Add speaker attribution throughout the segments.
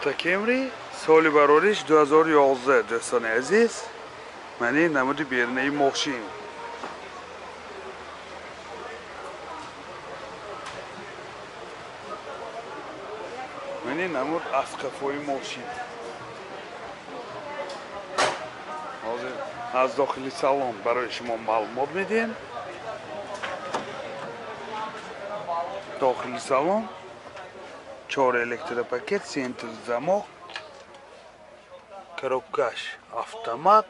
Speaker 1: Toyota Camry соли барориш 2011 дӯстони азиз. Мани намуди берунаи мошин. Мани намуд аз қафои мошин. ҳозир аз дохили салон барои шумо маълумот медиҳем. дохили салон 4 электропакет, центр замок, коробкаш автомат,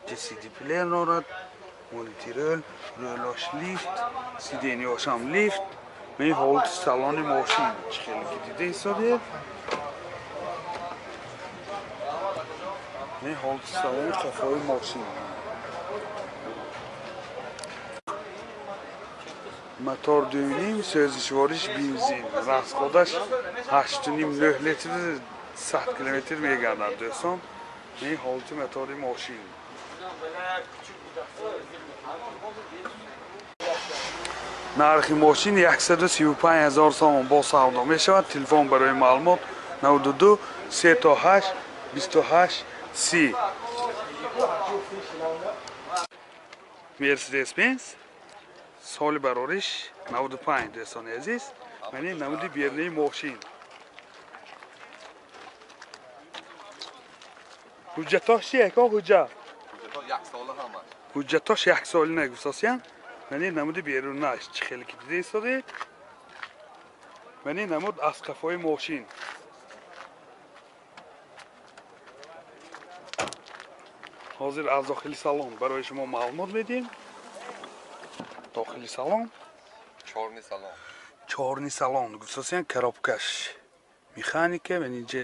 Speaker 1: CD плеер дорад, мультирол, рӯлош лифт, сиденияшам лифт. Мин ҳолати салони мошин чӣ хеле ки дида ҳисобед. Мин ҳолати салони қафои мошин. мотор 2.5 сӯзишвориш бензин. расходаш 8.5 литр 100 км мегардад дӯстон. Мин ҳолати мотори мошин. нархи мошин 135 000 сомон бо савдо мешавад. телефон барои маълумот 92 38 28 30. Mercedes Benz соли барориш 95 дӯстони азиз. Мани намуди берунаи мошин. ҳуҷҷатош чие ко ҳуҷҷат? ҳуҷҷатош 1 солина гусосиян. Мани намуди берунаш чӣ хеле ки дида ҳисобед. Мани намуд аз қафои мошин. ҳозир аз дохили салон барои шумо маълумот медиҳем. дохили салон чорни салон гусосиян коробкаш механика. менинҷа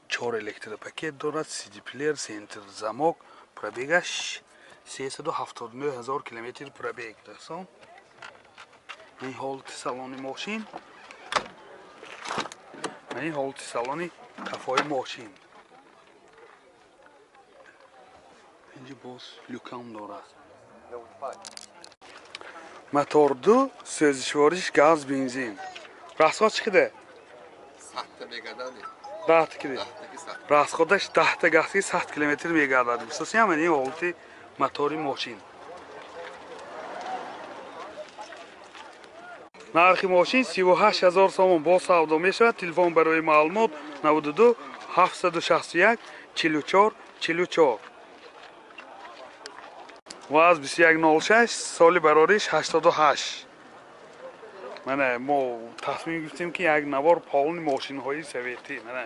Speaker 1: 4 электропакет дорад, CD плеер, центр замок, пробегаш 379 000 км пробег дӯстон. ин ҳолати салони мошин. ин ҳолати салони қафои мошин. инҷа боз люкам дорад. мотор 2 сӯзишвориш газ бензин. расход чӣ кида? 10 кида. расходаш 10 газки 100 км мегардад. гусосиян мани ҳолати мотори мошин. нархи мошин 38 000 сомон бо савдо мешавад. телефон барои маълумот 92 761 44 44. ваз 2106 соли барориш 88. мана мо тасмим гирифтем ки як навор полни мошинҳои советӣ мана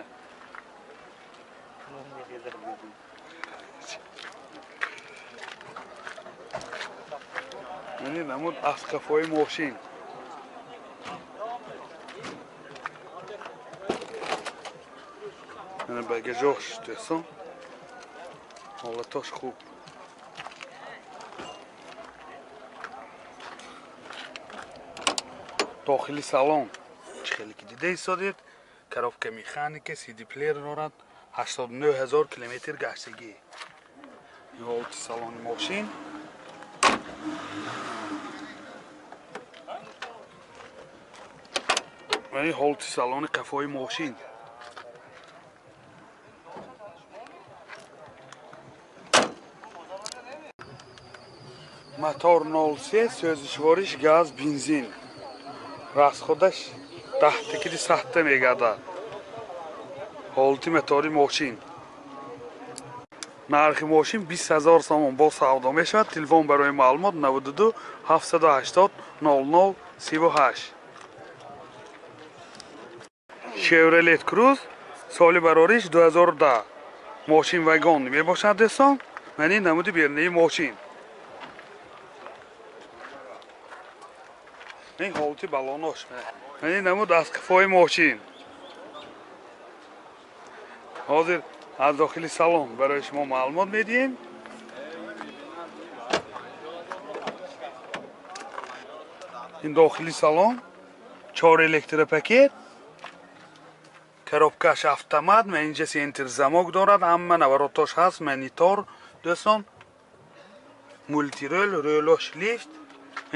Speaker 1: мани намуд аз қафои мошин. мана багажош дӯстон ҳолатош хуб. дохили салон чӣ хеле ки дида ҳисобед. коробка механика, CD плеер дорад, 89 000 км гаштагӣ. ҳолати салони мошин. мани ҳолати салони қафои мошин. мотор 03 сӯзишвориш газ бензин. расходаш 10 км 100 мегардад. ҳолати мотори мошин. нархи мошин 20 000 сомон бо савдо мешавад. телефон барои маълумот 92 780 00 38. Chevrolet Cruze соли барориш 2010. мошин вагонӣ мебошад дӯстон. мани намуди берунаи мошин. ин ҳолати балонош. мани намуд аз қафои мошин. ҳозир аз дохили салон барои шумо маълумот медиҳем. ин дохили салон 4 электропакет, коробкаш автомат. менинҷа центр замок дорад. ҳама наворотош ҳаст. монитор дӯстон, мультирол, рӯлош лифт.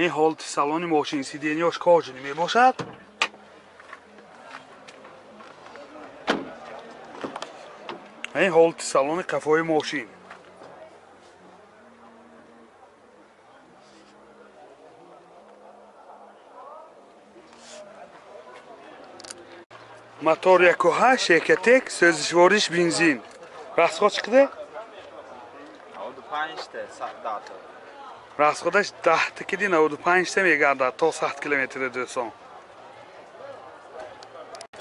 Speaker 1: ин ҳолати салони мошин. сиденияш кожаӣ мебошад. این هولت سالن قفای ماشین. موتور 1.8 1.1 سوزشواریش بنزین. راست چقدر؟
Speaker 2: 95 تا 10
Speaker 1: راست خودش 10 تا کدی 95 تا میگرده تا 100 کیلومتر 200.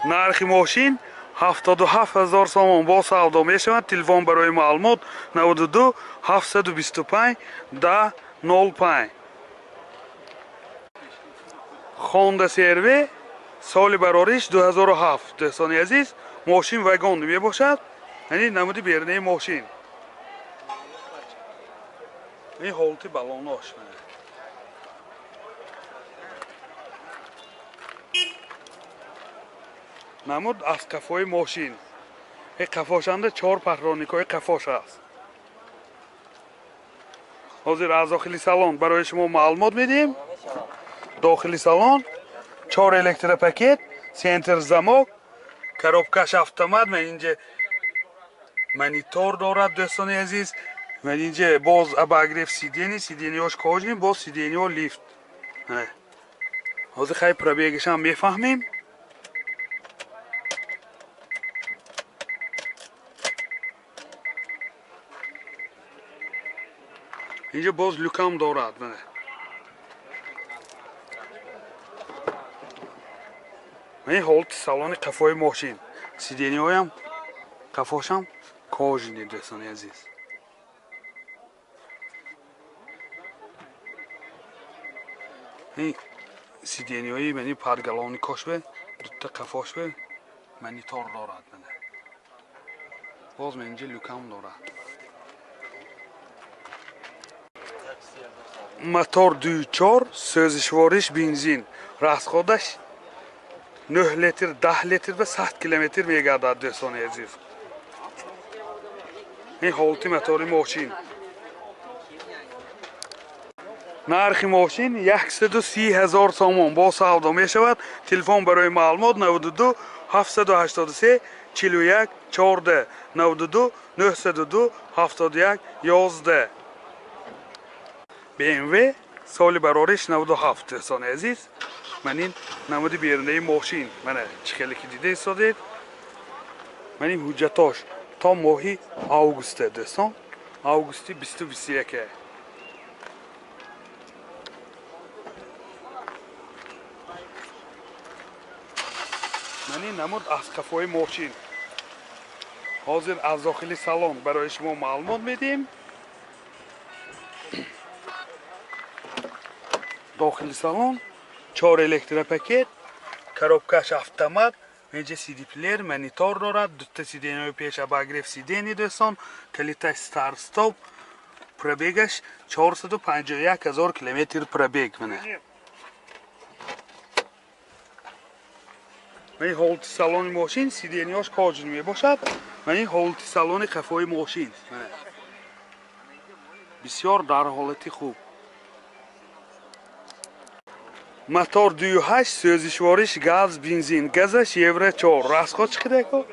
Speaker 1: نرخ ماشین 77,000 سوم با سودا میشود. تلفن برای معلومات 92 725 1005. خوندا سروی سال براریش 2007. دوستان عزیز ماشین واگن می باشد. یعنی نمودی بیرنه ماشین. این هولتی بالوناش. نمود از قفای ماشین. این قفاشنده 4 پهرانیکای قفاش است. حاضر از داخلی سالن برای شما معلومات میدیم. داخلی سالن 4 الکتر پاکت، سنتر زمک، коробкаш автомат من اینجا مانیتور دارد دوستان عزیز. من اینجا باز اباگریف سیدینیاش کاجی باز سیدینیو لیفت. حاضر خیلی پرابیگش هم میفهمیم. اینجا باز لوکام دارد. این هولت سالن قفای ماشین. سیدینیویم قفاشم کاجی دوستان عزیز. این سیدینیوی منی پرگلانی کاش به دوتا قفاش به مانیتور دارد. باز من اینجا لوکام دارد. موتور 2.4 سوزشواریش بنزین. راست خودش 9 لیتر 10 لیتر و 100 کیلومتر میگردد دوستان عزیز. این هولتی موتور ماشین. نرخ ماشین 130,000 سوم با سودا می شود. تلفن برای معلومات 92 783 41 14 92 902 71 11. BMW سال براریش 97 دوستان عزیز. من این نمودی بیرنه ماشین من چخیلی که دیده ایستادید. من این حجتاش تا ماهی آگوسته دوستان. آگوستی 2021. من این نمود از قفای ماشین. حاضر از داخلی سالن برای شما معلومات میدیم. داخلی سالن 4 الکتر پاکت، коробкаш автомат، اینجا CD پلیر مانیتور دارد. 2 تا سیدینیو پیش اباگریف سیدینی دوستان. کلیتاش ستار استاپ. پرابیگش 451,000 کیلومتر پرابیگ منه. من هولت سالن ماشین سیدینیاش کاج می باشد. من این هولت سالن قفای ماشین بسیار در حالت خوب. موتور 2.8 سوزشواریش گاز بنزین. گازش یورو 4. راست خود چقدر کو؟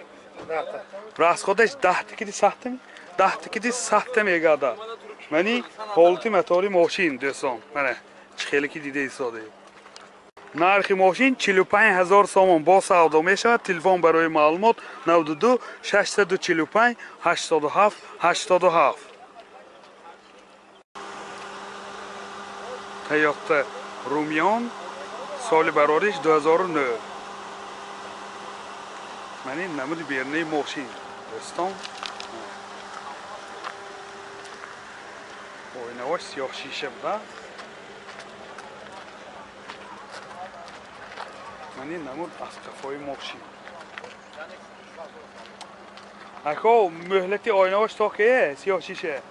Speaker 1: راست خودش 10 تکیدی ساخته 10 تکیدی ساخته میگرده. منی هولتی موتور ماشین دوستان. من خیلی که دیده ایستاده. نرخ ماشین 45,000 سوم با سودا می شود. تلفن برای معلومات 92 645 87 87. تویوتا رومیان سال براریش 2009. من این نمود بیرنه ماشین دوستان. اوینواش سیاه شیشه بده. من این نمود از قفای ماشین. اکو مهلتی آینواش تا که سیاه شیشه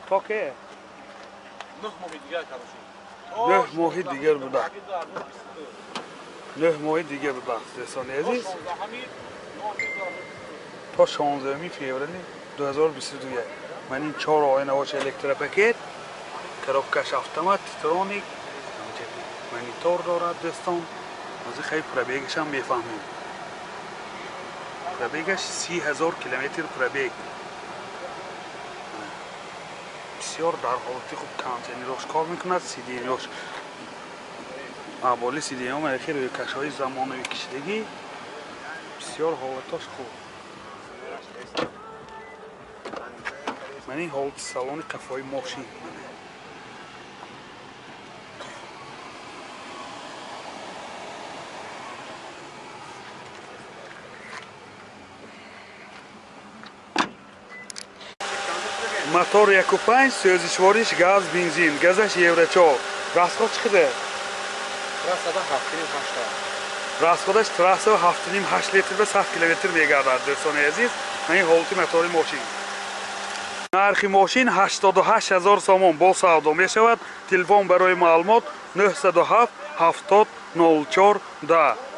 Speaker 1: تا که
Speaker 2: 9 ماه دیگر کارشون.
Speaker 1: 9 ماه دیگر بوده. 9 ماه دیگر بوده دوستان عزیز. تا 16 فوریه 2022. من این 4 آینواش الکتر پاکت، коробкаш автомат، ترونیک، مانیتور دارد دوستان. از خیلی پرابیگش هم میفهمیم. пробегаш 30,000 километр пробег. بسیار در حالتی خوب کانتینروش کار میکند. سیدیروش اولی سیدیام اخیر روی کشهای زمانوی کشیدگی بسیار حالتاش خوب. من این حالت سالن قفای ماشین мотор 1.5 сӯзишвориш газ бензин газаш евро 4 расход чиқадар
Speaker 2: Трасада 7,8.
Speaker 1: расходаш трасса 7,5 литр ба 100 километр мегардад. дӯстони азиз, ин ҳолати мотори мошин. нархи мошин 88,000 сомон бо савдо мешавад. телефон барои маълумот 907 70 04 10.